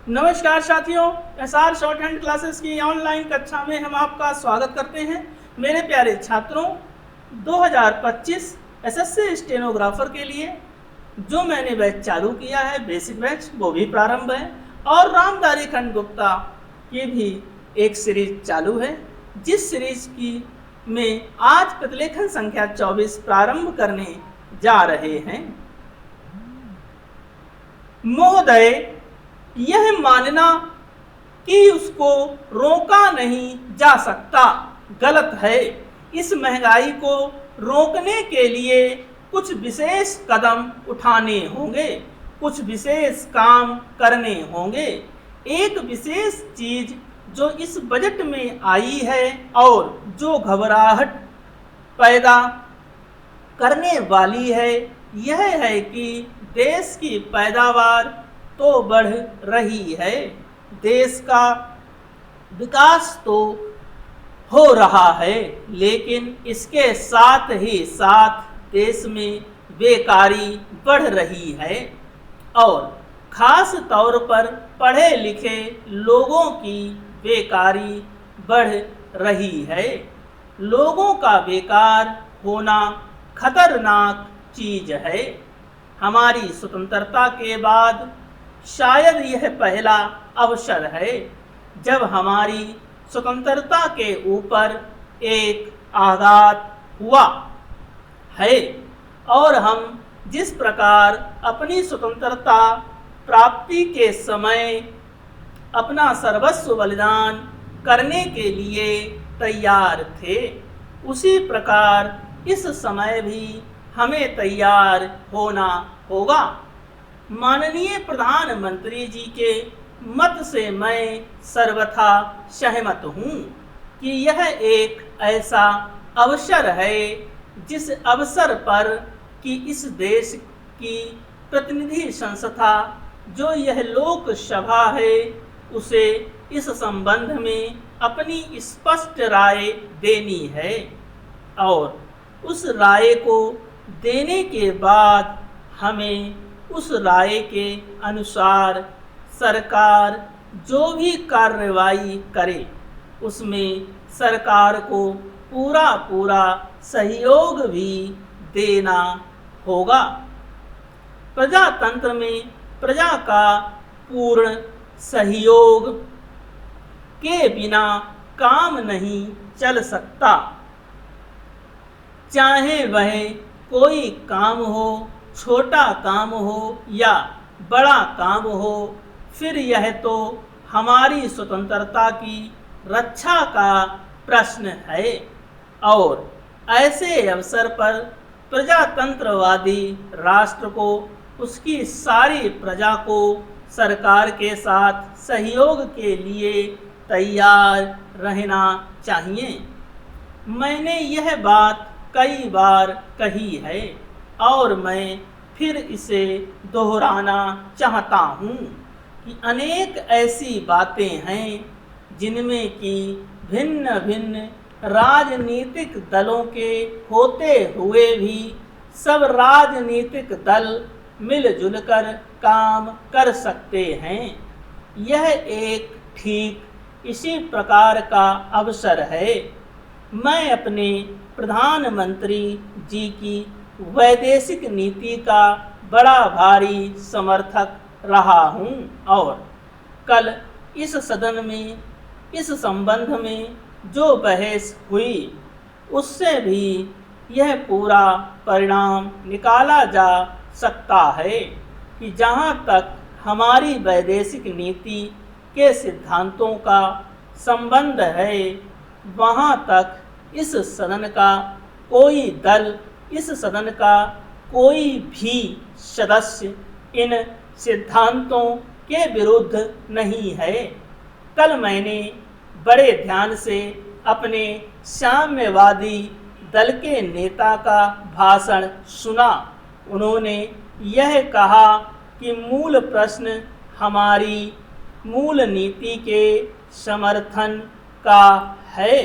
नमस्कार साथियों, SR short hand classes की ऑनलाइन कक्षा में हम आपका स्वागत करते हैं। मेरे प्यारे छात्रों, 2025 एसएससी स्टेनोग्राफर के लिए जो मैंने बैच चालू किया है, बेसिक बैच, वो भी प्रारंभ है और रामधारी खंड गुप्ता की भी एक सीरीज चालू है, जिस सीरीज की में आज प्रतिलेखन संख्या 24 प्रारंभ करने जा रहे हैं। महोदय, यह मानना कि उसको रोका नहीं जा सकता गलत है। इस महंगाई को रोकने के लिए कुछ विशेष कदम उठाने होंगे, कुछ विशेष काम करने होंगे। एक विशेष चीज जो इस बजट में आई है और जो घबराहट पैदा करने वाली है, यह है कि देश की पैदावार तो बढ़ रही है, देश का विकास तो हो रहा है, लेकिन इसके साथ ही साथ देश में बेकारी बढ़ रही है और खास तौर पर पढ़े लिखे लोगों की बेकारी बढ़ रही है। लोगों का बेकार होना खतरनाक चीज है। हमारी स्वतंत्रता के बाद शायद यह पहला अवसर है जब हमारी स्वतंत्रता के ऊपर एक आघात हुआ है और हम जिस प्रकार अपनी स्वतंत्रता प्राप्ति के समय अपना सर्वस्व बलिदान करने के लिए तैयार थे, उसी प्रकार इस समय भी हमें तैयार होना होगा। माननीय प्रधानमंत्री जी के मत से मैं सर्वथा सहमत हूँ कि यह एक ऐसा अवसर है जिस अवसर पर कि इस देश की प्रतिनिधि संस्था जो यह लोकसभा है, उसे इस संबंध में अपनी स्पष्ट राय देनी है और उस राय को देने के बाद हमें उस राय के अनुसार सरकार जो भी कार्रवाई करे, उसमें सरकार को पूरा सहयोग भी देना होगा। प्रजातंत्र में प्रजा का पूर्ण सहयोग के बिना काम नहीं चल सकता, चाहे वह कोई काम हो, छोटा काम हो या बड़ा काम हो। फिर यह तो हमारी स्वतंत्रता की रक्षा का प्रश्न है और ऐसे अवसर पर प्रजातंत्रवादी राष्ट्र को उसकी सारी प्रजा को सरकार के साथ सहयोग के लिए तैयार रहना चाहिए। मैंने यह बात कई बार कही है और मैं फिर इसे दोहराना चाहता हूँ कि अनेक ऐसी बातें हैं जिनमें कि भिन्न भिन्न राजनीतिक दलों के होते हुए भी सब राजनीतिक दल मिलजुल कर काम कर सकते हैं। यह एक ठीक इसी प्रकार का अवसर है। मैं अपने प्रधानमंत्री जी की वैदेशिक नीति का बड़ा भारी समर्थक रहा हूँ और कल इस सदन में इस संबंध में जो बहस हुई, उससे भी यह पूरा परिणाम निकाला जा सकता है कि जहाँ तक हमारी वैदेशिक नीति के सिद्धांतों का संबंध है, वहाँ तक इस सदन का कोई दल, इस सदन का कोई भी सदस्य इन सिद्धांतों के विरुद्ध नहीं है। कल मैंने बड़े ध्यान से अपने साम्यवादी दल के नेता का भाषण सुना। उन्होंने यह कहा कि मूल प्रश्न हमारी मूल नीति के समर्थन का है